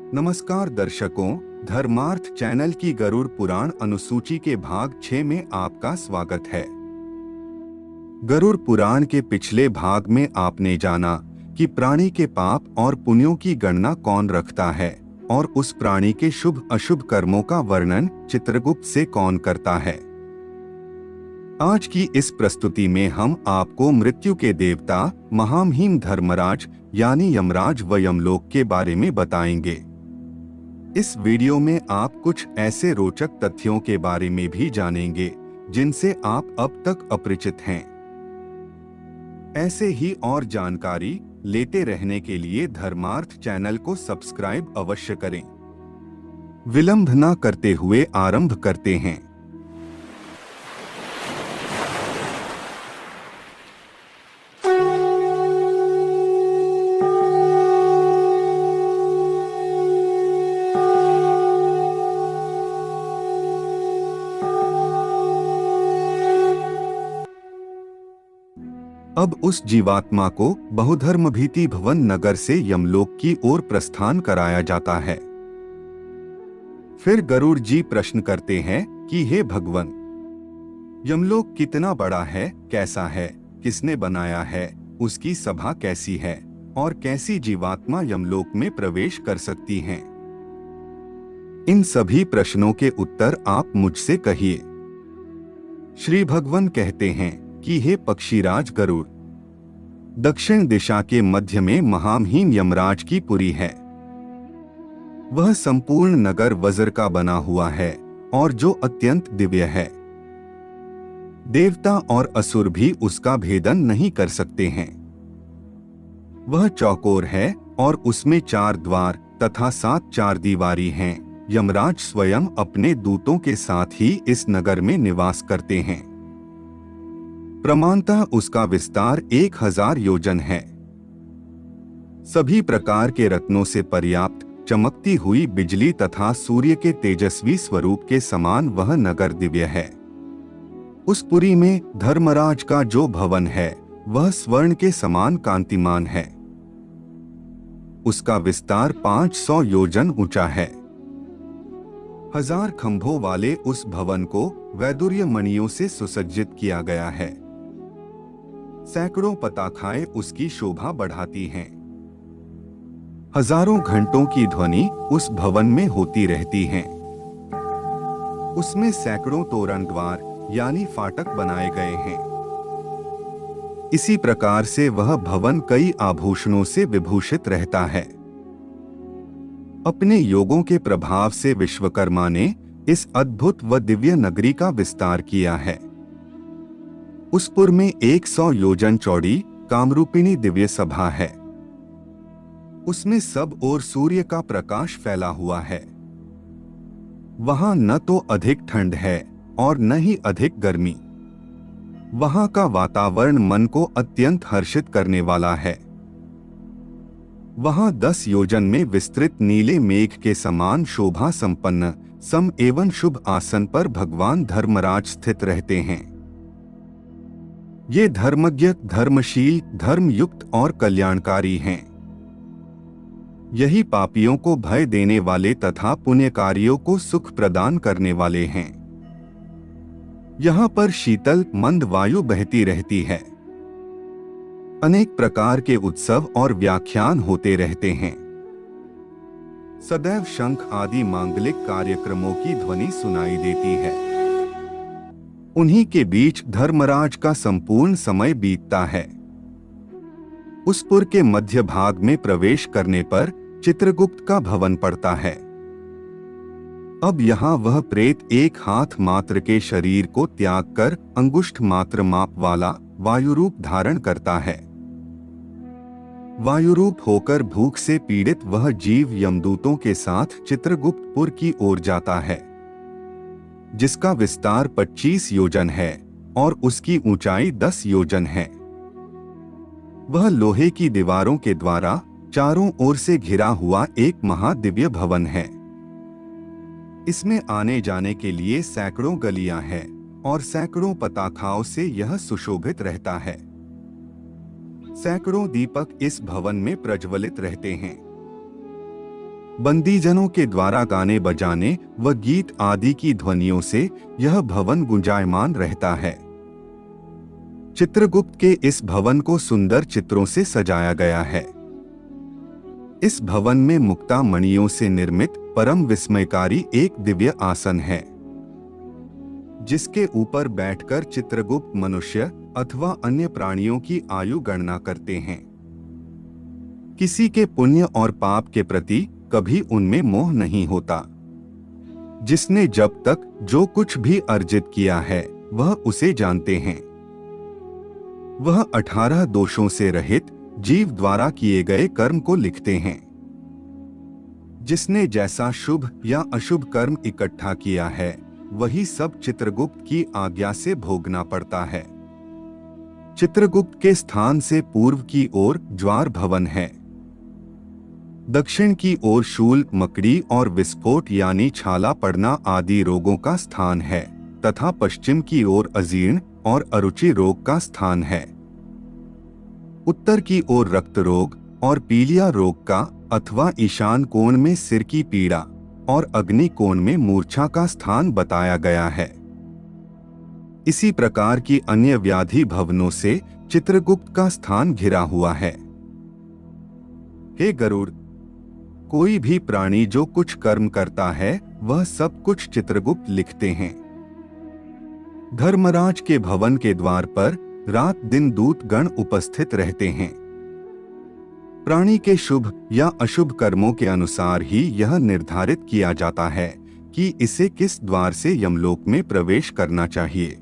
नमस्कार दर्शकों, धर्मार्थ चैनल की गरुड़ पुराण अनुसूची के भाग 6 में आपका स्वागत है। गरुड़ पुराण के पिछले भाग में आपने जाना कि प्राणी के पाप और पुण्यों की गणना कौन रखता है और उस प्राणी के शुभ अशुभ कर्मों का वर्णन चित्रगुप्त से कौन करता है। आज की इस प्रस्तुति में हम आपको मृत्यु के देवता महामहिम धर्मराज यानी यमराज व यमलोक के बारे में बताएंगे। इस वीडियो में आप कुछ ऐसे रोचक तथ्यों के बारे में भी जानेंगे जिनसे आप अब तक अपरिचित हैं। ऐसे ही और जानकारी लेते रहने के लिए धर्मार्थ चैनल को सब्सक्राइब अवश्य करें। विलंब न करते हुए आरंभ करते हैं। अब उस जीवात्मा को बहुधर्मभीति भवन नगर से यमलोक की ओर प्रस्थान कराया जाता है। फिर गरुड़ जी प्रश्न करते हैं कि हे भगवन, यमलोक कितना बड़ा है, कैसा है, किसने बनाया है, उसकी सभा कैसी है और कैसी जीवात्मा यमलोक में प्रवेश कर सकती हैं? इन सभी प्रश्नों के उत्तर आप मुझसे कहिए। श्री भगवान कहते हैं कि हे पक्षीराज गरुड़, दक्षिण दिशा के मध्य में महामहिम यमराज की पुरी है। वह संपूर्ण नगर वज्र का बना हुआ है और जो अत्यंत दिव्य है। देवता और असुर भी उसका भेदन नहीं कर सकते हैं। वह चौकोर है और उसमें 4 द्वार तथा 7 चारदीवारी हैं। यमराज स्वयं अपने दूतों के साथ ही इस नगर में निवास करते हैं। प्रमाणतः उसका विस्तार 1000 योजन है। सभी प्रकार के रत्नों से पर्याप्त चमकती हुई बिजली तथा सूर्य के तेजस्वी स्वरूप के समान वह नगर दिव्य है। उस पुरी में धर्मराज का जो भवन है वह स्वर्ण के समान कांतिमान है। उसका विस्तार 500 योजन ऊंचा है। 1000 खंभों वाले उस भवन को वैदुर्य मणियों से सुसज्जित किया गया है। सैकड़ों पताखाएं उसकी शोभा बढ़ाती हैं। हजारों घंटों की ध्वनि उस भवन में होती रहती है। उसमें सैकड़ों तोरण द्वार यानी फाटक बनाए गए हैं। इसी प्रकार से वह भवन कई आभूषणों से विभूषित रहता है। अपने योगों के प्रभाव से विश्वकर्मा ने इस अद्भुत व दिव्य नगरी का विस्तार किया है। उस पुर में 100 योजन चौड़ी कामरूपिणी दिव्य सभा है। उसमें सब ओर सूर्य का प्रकाश फैला हुआ है। वहां न तो अधिक ठंड है और न ही अधिक गर्मी। वहां का वातावरण मन को अत्यंत हर्षित करने वाला है। वहां 10 योजन में विस्तृत नीले मेघ के समान शोभा संपन्न सम एवं शुभ आसन पर भगवान धर्मराज स्थित रहते हैं। ये धर्मज्ञ, धर्मशील, धर्मयुक्त और कल्याणकारी हैं। यही पापियों को भय देने वाले तथा पुण्यकारियों को सुख प्रदान करने वाले हैं। यहाँ पर शीतल मंद वायु बहती रहती है। अनेक प्रकार के उत्सव और व्याख्यान होते रहते हैं। सदैव शंख आदि मांगलिक कार्यक्रमों की ध्वनि सुनाई देती है। उन्हीं के बीच धर्मराज का संपूर्ण समय बीतता है। उस पुर के मध्य भाग में प्रवेश करने पर चित्रगुप्त का भवन पड़ता है। अब यहाँ वह प्रेत एक हाथ मात्र के शरीर को त्याग कर अंगुष्ठ मात्र माप वाला वायुरूप धारण करता है। वायुरूप होकर भूख से पीड़ित वह जीव यमदूतों के साथ चित्रगुप्तपुर की ओर जाता है, जिसका विस्तार 25 योजन है और उसकी ऊंचाई 10 योजन है। वह लोहे की दीवारों के द्वारा चारों ओर से घिरा हुआ एक महादिव्य भवन है। इसमें आने जाने के लिए सैकड़ों गलियां हैं और सैकड़ों पताखाओं से यह सुशोभित रहता है। सैकड़ों दीपक इस भवन में प्रज्वलित रहते हैं। बंदीजनों के द्वारा गाने बजाने व गीत आदि की ध्वनियों से यह भवन गुंजायमान रहता है। चित्रगुप्त के इस भवन को सुंदर चित्रों से सजाया गया है। इस भवन में मुक्ता मणियों से निर्मित परम विस्मयकारी एक दिव्य आसन है, जिसके ऊपर बैठकर चित्रगुप्त मनुष्य अथवा अन्य प्राणियों की आयु गणना करते हैं। किसी के पुण्य और पाप के प्रति कभी उनमें मोह नहीं होता। जिसने जब तक जो कुछ भी अर्जित किया है वह उसे जानते हैं। वह 18 दोषों से रहित जीव द्वारा किए गए कर्म को लिखते हैं। जिसने जैसा शुभ या अशुभ कर्म इकट्ठा किया है वही सब चित्रगुप्त की आज्ञा से भोगना पड़ता है। चित्रगुप्त के स्थान से पूर्व की ओर ज्वार भवन है, दक्षिण की ओर शूल, मकड़ी और विस्फोट यानी छाला पड़ना आदि रोगों का स्थान है तथा पश्चिम की ओर अजीर्ण और अरुचि रोग का स्थान है। उत्तर की ओर रक्त रोग और पीलिया रोग का अथवा ईशान कोण में सिर की पीड़ा और अग्नि कोण में मूर्छा का स्थान बताया गया है। इसी प्रकार की अन्य व्याधि भवनों से चित्रगुप्त का स्थान घिरा हुआ है। हे गरुड़, कोई भी प्राणी जो कुछ कर्म करता है वह सब कुछ चित्रगुप्त लिखते हैं। धर्मराज के भवन के द्वार पर रात दिन दूत गण उपस्थित रहते हैं। प्राणी के शुभ या अशुभ कर्मों के अनुसार ही यह निर्धारित किया जाता है कि इसे किस द्वार से यमलोक में प्रवेश करना चाहिए।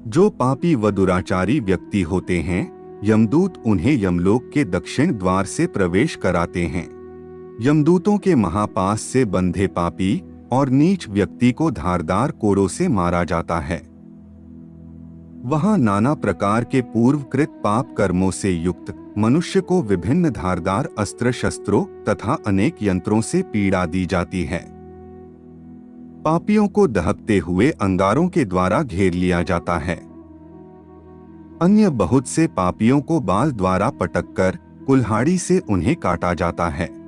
जो पापी व दुराचारी व्यक्ति होते हैं, यमदूत उन्हें यमलोक के दक्षिण द्वार से प्रवेश कराते हैं। यमदूतों के महापास से बंधे पापी और नीच व्यक्ति को धारदार कोड़ों से मारा जाता है। वहां नाना प्रकार के पूर्वकृत पाप कर्मों से युक्त मनुष्य को विभिन्न धारदार अस्त्र शस्त्रों तथा अनेक यंत्रों से पीड़ा दी जाती है। पापियों को दहकते हुए अंगारों के द्वारा घेर लिया जाता है। अन्य बहुत से पापियों को बाल द्वारा पटककर कुल्हाड़ी से उन्हें काटा जाता है।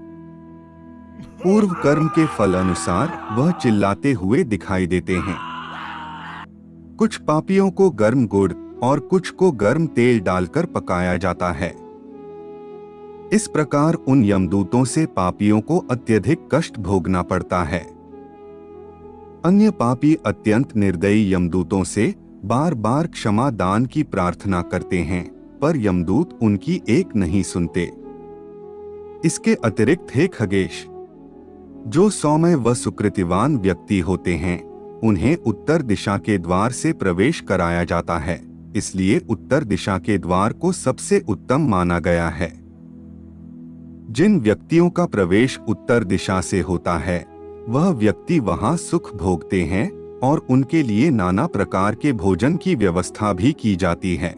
पूर्व कर्म के फल अनुसार वह चिल्लाते हुए दिखाई देते हैं। कुछ पापियों को गर्म गुड़ और कुछ को गर्म तेल डालकर पकाया जाता है। इस प्रकार उन यमदूतों से पापियों को अत्यधिक कष्ट भोगना पड़ता है। अन्य पापी अत्यंत निर्दयी यमदूतों से बार बार क्षमा दान की प्रार्थना करते हैं, पर यमदूत उनकी एक नहीं सुनते। इसके अतिरिक्त हे खगेश, जो सौम्य व सुकृतिवान व्यक्ति होते हैं उन्हें उत्तर दिशा के द्वार से प्रवेश कराया जाता है, इसलिए उत्तर दिशा के द्वार को सबसे उत्तम माना गया है। जिन व्यक्तियों का प्रवेश उत्तर दिशा से होता है वह व्यक्ति वहां सुख भोगते हैं और उनके लिए नाना प्रकार के भोजन की व्यवस्था भी की जाती है।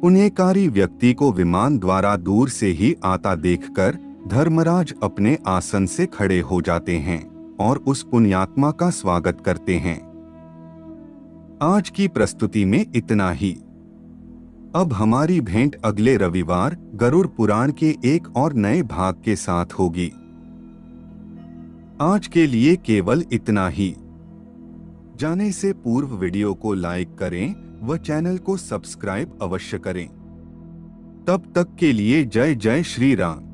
पुण्यकारी व्यक्ति को विमान द्वारा दूर से ही आता देखकर धर्मराज अपने आसन से खड़े हो जाते हैं और उस पुण्यात्मा का स्वागत करते हैं। आज की प्रस्तुति में इतना ही। अब हमारी भेंट अगले रविवार गरुड़ पुराण के एक और नए भाग के साथ होगी। आज के लिए केवल इतना ही। जाने से पूर्व वीडियो को लाइक करें व चैनल को सब्सक्राइब अवश्य करें। तब तक के लिए जय जय श्री राम।